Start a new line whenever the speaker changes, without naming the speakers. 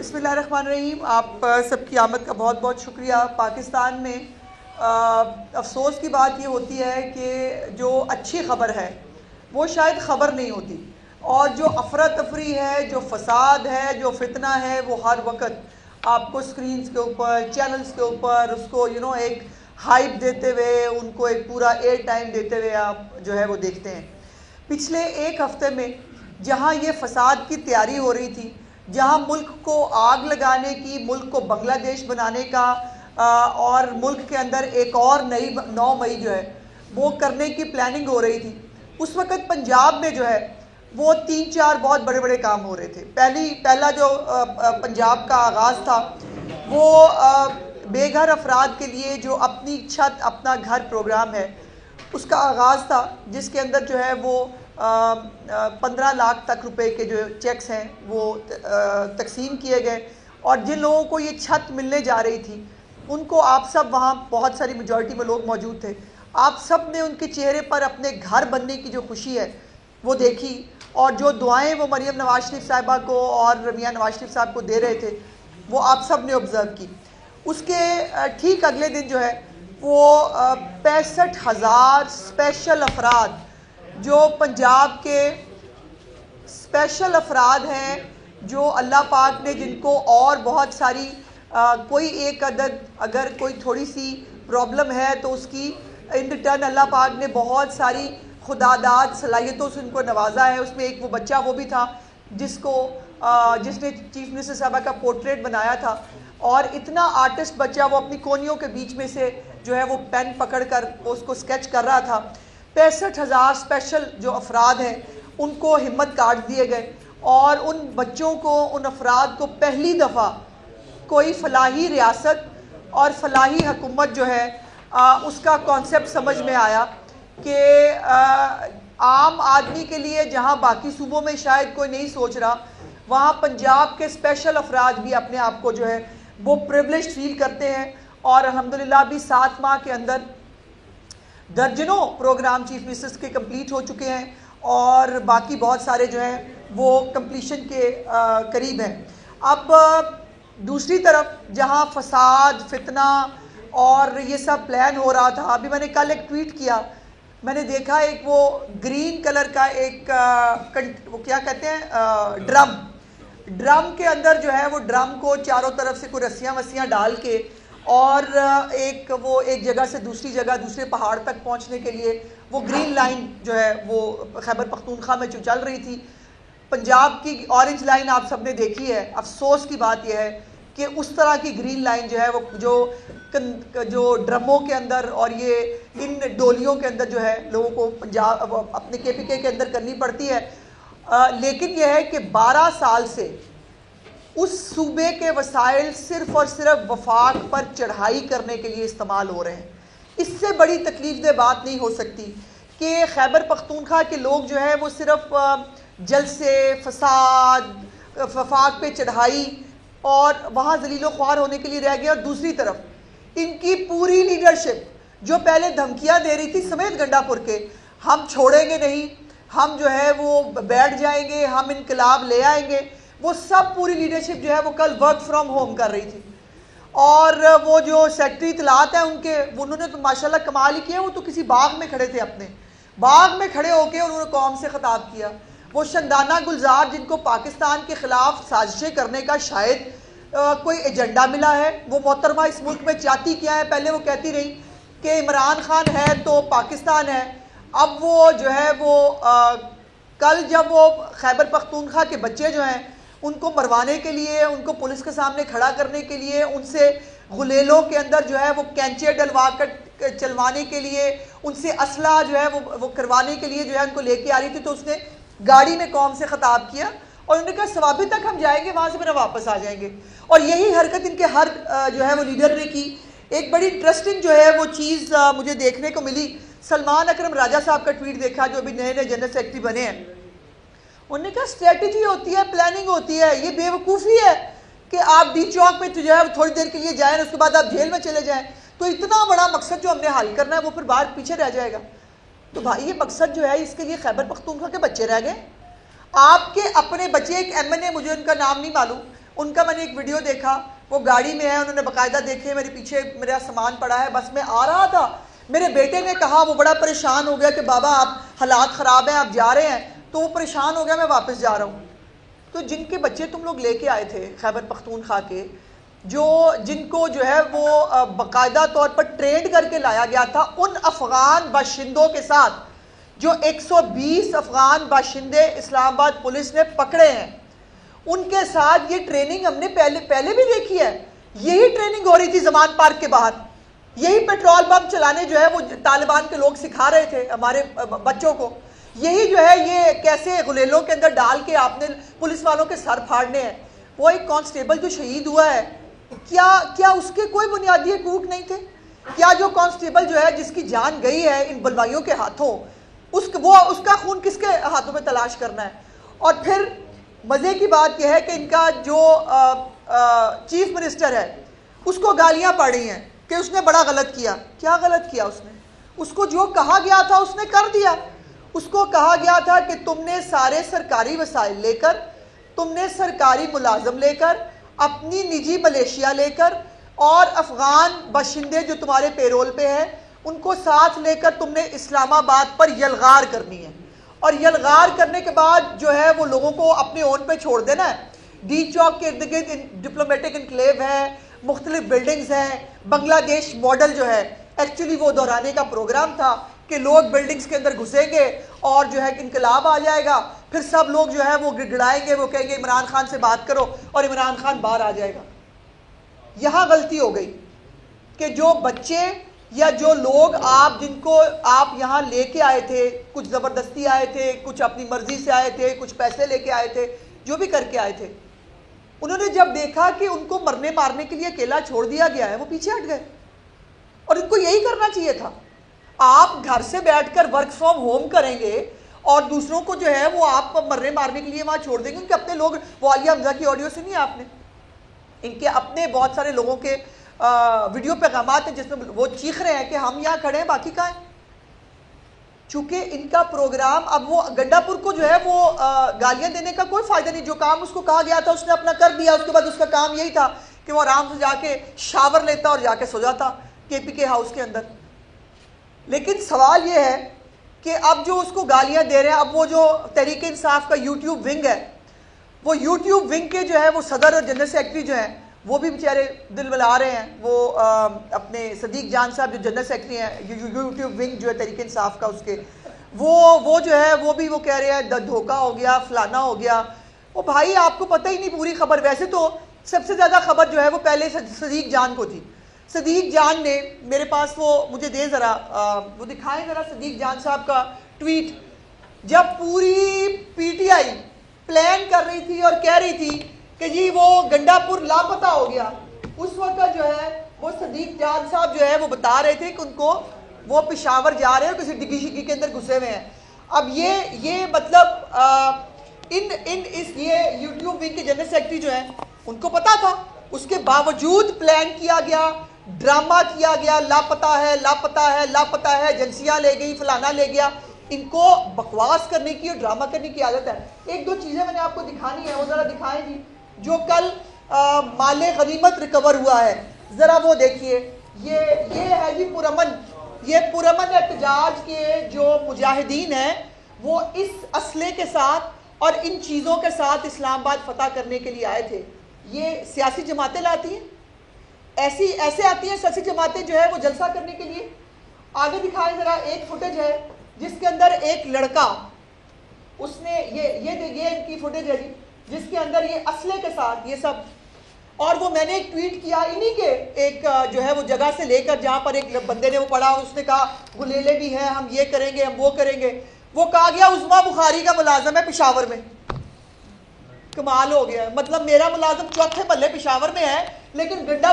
बिस्मिल्लाहिर्रहमानिर्रहीम। आप सबकी आमद का बहुत बहुत शुक्रिया। पाकिस्तान में अफसोस की बात ये होती है कि जो अच्छी ख़बर है वो शायद ख़बर नहीं होती, और जो अफरा तफरी है, जो फसाद है, जो फितना है, वो हर वक्त आपको स्क्रीन्स के ऊपर, चैनल्स के ऊपर उसको एक हाइप देते हुए, उनको एक पूरा एयर टाइम देते हुए आप जो है वो देखते हैं। पिछले एक हफ्ते में जहाँ ये फसाद की तैयारी हो रही थी, जहाँ मुल्क को आग लगाने की, मुल्क को बांग्लादेश बनाने का और मुल्क के अंदर एक और नई 9 मई जो है वो करने की प्लानिंग हो रही थी, उस वक़्त पंजाब में जो है वो 3-4 बहुत बड़े बड़े काम हो रहे थे। पहला जो पंजाब का आगाज़ था वो बेघर अफराद के लिए जो अपनी छत अपना घर प्रोग्राम है उसका आगाज़ था, जिसके अंदर जो है वो 15 लाख तक रुपए के जो चेक्स हैं वो तकसीम किए गए। और जिन लोगों को ये छत मिलने जा रही थी उनको, आप सब वहाँ बहुत सारी मेजॉरिटी में लोग मौजूद थे, आप सब ने उनके चेहरे पर अपने घर बनने की जो खुशी है वो देखी, और जो दुआएं वो मरियम नवाज शरीफ साहिबा को और मियां नवाज शरीफ साहब को दे रहे थे वो आप सब ने ऑब्ज़र्व की। उसके ठीक अगले दिन जो है वो 65,000 स्पेशल अफराद, जो पंजाब के स्पेशल अफराद हैं, जो अल्लाह पाक ने जिनको और बहुत सारी कोई एक अदद अगर कोई थोड़ी सी प्रॉब्लम है तो उसकी इन रिटर्न अल्लाह पाक ने बहुत सारी खुदादाद सलाहियतों से उनको नवाजा है। उसमें एक वो बच्चा वो भी था जिसने चीफ मिनिस्टर साहबा का पोर्ट्रेट बनाया था, और इतना आर्टिस्ट बच्चा वो अपनी कोनियों के बीच में से जो है वो पेन पकड़ कर उसको स्केच कर रहा था। 65,000 स्पेशल जो अफराद हैं उनको हिम्मत कार्ड दिए गए, और उन बच्चों को, उन अफराद को पहली दफ़ा कोई फलाही रियासत और फलाही हुकूमत जो है उसका कॉन्सेप्ट समझ में आया कि आम आदमी के लिए जहां बाकी सूबों में शायद कोई नहीं सोच रहा, वहां पंजाब के स्पेशल अफराद भी अपने आप को जो है वो प्रिविलेज्ड फील करते हैं। और अल्हम्दुलिल्लाह भी 7 माह के अंदर दर्जनों प्रोग्राम चीफ मिनिस्टर्स के कंप्लीट हो चुके हैं, और बाकी बहुत सारे जो हैं वो कंप्लीशन के करीब हैं। अब दूसरी तरफ जहां फसाद, फितना और ये सब प्लान हो रहा था, अभी मैंने कल एक ट्वीट किया, मैंने देखा एक वो ग्रीन कलर का एक वो क्या कहते हैं ड्रम के अंदर जो है वो ड्रम को चारों तरफ से कोई रस्सियाँ वस्सियाँ डाल के, और एक जगह से दूसरी जगह, दूसरे पहाड़ तक पहुंचने के लिए वो ग्रीन लाइन जो है वो खैबर पख्तूनख्वा में जो चल रही थी, पंजाब की ऑरेंज लाइन आप सब ने देखी है। अफसोस की बात यह है कि उस तरह की ग्रीन लाइन जो है वो जो ड्रमों के अंदर और ये इन डोलियों के अंदर जो है लोगों को पंजाब अपने KPK के अंदर करनी पड़ती है। लेकिन यह है कि 12 साल से उस सूबे के वसाइल सिर्फ और सिर्फ वफाक पर चढ़ाई करने के लिए इस्तेमाल हो रहे हैं। इससे बड़ी तकलीफदेह बात नहीं हो सकती कि खैबर पख्तूनख्वा के लोग जो है वो सिर्फ जलसे, फसाद, वफाक पे चढ़ाई और वहाँ जलीलो ख्वार होने के लिए रह गए, और दूसरी तरफ इनकी पूरी लीडरशिप जो पहले धमकियाँ दे रही थी समेत गंडापुर के, हम छोड़ेंगे नहीं, हम जो है वो बैठ जाएंगे, हम इनकलाब ले आएंगे, वो सब पूरी लीडरशिप जो है वो कल वर्क फ्रॉम होम कर रही थी। और वो जो सेक्रेटरी इतलात है उन्होंने तो माशाल्लाह कमाल ही किया, वो तो किसी बाग में खड़े थे, अपने बाग में खड़े होकर उन्होंने कौम से खिताब किया। वो शंदाना गुलजार जिनको पाकिस्तान के खिलाफ साजिशें करने का शायद कोई एजेंडा मिला है, वो मोहतरमा इस मुल्क में चाहती क्या है, पहले वो कहती रही कि इमरान खान है तो पाकिस्तान है, अब वो जो है वो कल जब वो खैबर पख्तूनख्वा के बच्चे जो हैं उनको मरवाने के लिए, उनको पुलिस के सामने खड़ा करने के लिए, उनसे गुलेलों के अंदर जो है वो कैंचे डलवा कर चलवाने के लिए, उनसे असला जो है वो करवाने के लिए जो है उनको लेके आ रही थी, तो उसने गाड़ी में कौम से खिताब किया और उन्होंने कहा सवाबी तक हम जाएंगे, वहाँ से फिर वापस आ जाएंगे। और यही हरकत इनके हर जो है वो लीडर ने की। एक बड़ी इंटरेस्टिंग जो है वो चीज़ मुझे देखने को मिली, सलमान अकरम राजा साहब का ट्वीट देखा, जो अभी नए नए जनरल सेक्रेटरी बने हैं। उन्होंने कहा स्ट्रेटजी होती है, प्लानिंग होती है, ये बेवकूफ़ी है कि आप डी चौक में जो है थोड़ी देर के लिए जाएं, उसके बाद आप जेल में चले जाएं, तो इतना बड़ा मकसद जो हमने हल करना है वो फिर बाहर पीछे रह जाएगा। तो भाई ये मकसद जो है इसके लिए खैबर पख्तूनख्वा के बच्चे रह गए, आपके अपने बच्चे, एक MNA, मुझे उनका नाम नहीं मालूम, उनका मैंने एक वीडियो देखा, वो गाड़ी में है, उन्होंने बाकायदा देखे मेरे पीछे मेरा सामान पड़ा है, बस मैं आ रहा था, मेरे बेटे ने कहा, वो बड़ा परेशान हो गया कि बाबा आप हालात ख़राब हैं, आप जा रहे हैं, तो वो परेशान हो गया, मैं वापस जा रहा हूँ। तो जिनके बच्चे तुम लोग लेके आए थे खैबर पख्तूनख्वा के, जिनको जो है वो बाकायदा तौर पर ट्रेन करके लाया गया था, उन अफ़गान बाशिंदों के साथ जो 120 अफ़गान बाशिंदे इस्लामाबाद पुलिस ने पकड़े हैं, उनके साथ ये ट्रेनिंग हमने पहले भी देखी है। यही ट्रेनिंग हो रही थी जमान पार्क के बाहर, यही पेट्रोल पंप चलाने जो है वो तालिबान के लोग सिखा रहे थे हमारे बच्चों को, यही जो है ये कैसे गुलेलों के अंदर डाल के आपने पुलिस वालों के सर फाड़ने हैं। वो एक कांस्टेबल जो शहीद हुआ है, क्या उसके कोई बुनियादी हकूक नहीं थे? क्या जो कांस्टेबल जो है जिसकी जान गई है इन बलवाइयों के हाथों, उसका खून किसके हाथों में तलाश करना है? और फिर मजे की बात यह है कि इनका जो चीफ मिनिस्टर है उसको गालियां पड़ रही हैं कि उसने बड़ा गलत किया। क्या गलत किया उसने? उसको जो कहा गया था उसने कर दिया। उसको कहा गया था कि तुमने सारे सरकारी वसाइल लेकर, तुमने सरकारी मुलाजम लेकर, अपनी निजी मलेशिया लेकर और अफगान बाशिंदे जो तुम्हारे पेरोल पे हैं उनको साथ लेकर तुमने इस्लामाबाद पर यलगार करनी है, और यलगार करने के बाद जो है वो लोगों को अपने ओन पे छोड़ देना है। डी चौक के इर्द गिर्द डिप्लोमेटिक इनक्लेव है, मुख्तलिफ बिल्डिंग्स हैं, बांग्लादेश मॉडल जो है एक्चुअली वो दोहराने का प्रोग्राम था कि लोग बिल्डिंग्स के अंदर घुसेंगे और जो है इनकलाब आ जाएगा, फिर सब लोग जो है वो गिड़गिड़ाएंगे, वो कहेंगे इमरान खान से बात करो और इमरान खान बाहर आ जाएगा। यहाँ गलती हो गई कि जो बच्चे या जो लोग जिनको आप यहाँ लेके आए थे, कुछ ज़बरदस्ती आए थे, कुछ अपनी मर्जी से आए थे, कुछ पैसे लेके आए थे, जो भी करके आए थे, उन्होंने जब देखा कि उनको मरने मारने के लिए अकेला छोड़ दिया गया है, वो पीछे हट गए। और इनको यही करना चाहिए था। आप घर से बैठकर वर्क फ्रॉम होम करेंगे और दूसरों को जो है वो आप मरने मारने के लिए वहां छोड़ देंगे। उनके अपने लोग, वो आलिया हमजा की ऑडियो सुनी आपने, इनके अपने बहुत सारे लोगों के वीडियो पैगामात हैं जिसमें वो चीख रहे हैं कि हम यहाँ खड़े हैं, बाकी कहाँ हैं। चूंकि इनका प्रोग्राम, अब वो गंडापुर को जो है वो गालियां देने का कोई फायदा नहीं। जो काम उसको कहा गया था उसने अपना कर दिया। उसके बाद उसका काम यही था कि वो आराम से जाके शावर लेता और जाके सो जाता KPK हाउस के अंदर। लेकिन सवाल ये है कि अब जो उसको गालियां दे रहे हैं, अब वो जो तहरीक इंसाफ का यूट्यूब विंग है, वो यूट्यूब विंग के जो है वो सदर और जनरल सेक्रेटरी जो हैं वो भी बेचारे दिल बला रहे हैं। वो अपने सदीक जान साहब जो जनरल सेक्रेटरी हैं यूट्यूब विंग जो है तहरीक इंसाफ का, उसके वो जो है वो भी वो कह रहे हैं धोखा हो गया, फलाना हो गया। वो भाई आपको पता ही नहीं पूरी खबर। वैसे तो सबसे ज़्यादा खबर जो है वो पहले सदीक जान को थी। सदीक जान ने मेरे पास वो मुझे दे ज़रा, वो दिखाएं ज़रा सदीक जान साहब का ट्वीट, जब पूरी PTI प्लान कर रही थी और कह रही थी कि जी वो गंडापुर लापता हो गया, उस वक्त जो है वो सदीक जान साहब जो है वो बता रहे थे कि उनको वो पेशावर जा रहे हैं, किसी डिग्गी शिग्गी के अंदर घुसे हुए हैं। अब ये मतलब ये यूट्यूब विंग के जनरल सेक्रेटरी जो है उनको पता था, उसके बावजूद प्लान किया गया, ड्रामा किया गया, लापता है लापता है लापता है, एजेंसियां ले गई, फलाना ले गया। इनको बकवास करने की और ड्रामा करने की आदत है। एक दो चीजें मैंने आपको दिखानी है, वो जरा दिखाएं जी। जो कल माले गनीमत रिकवर हुआ है, जरा वो देखिए। ये है जी पुरअमन, ये पुरअमन एहतजाज के जो मुजाहिदीन हैं वो इस असले के साथ और इन चीज़ों के साथ इस्लामाबाद फतह करने के लिए आए थे। ये सियासी जमातें लाती हैं, ऐसे आती हैं सियासी जमातें जो है वो जलसा करने के लिए। आगे दिखाएं जरा, एक फुटेज है जिसके अंदर एक लड़का, उसने ये इनकी फुटेज है जी, जिसके अंदर ये असले के साथ ये सब, और वो मैंने एक ट्वीट किया इन्हीं के एक जो है वो जगह से लेकर जहां पर एक बंदे ने वो पढ़ा, उसने कहा गुलेले भी हैं, हम ये करेंगे, हम वो करेंगे। वो कहा गया उस्मा बुखारी का मुलाजम है पेशावर में। कमाल हो गया। मतलब मेरा मुलाजम चौथे पल्ले पेशावर में है, लेकिन गड्ढा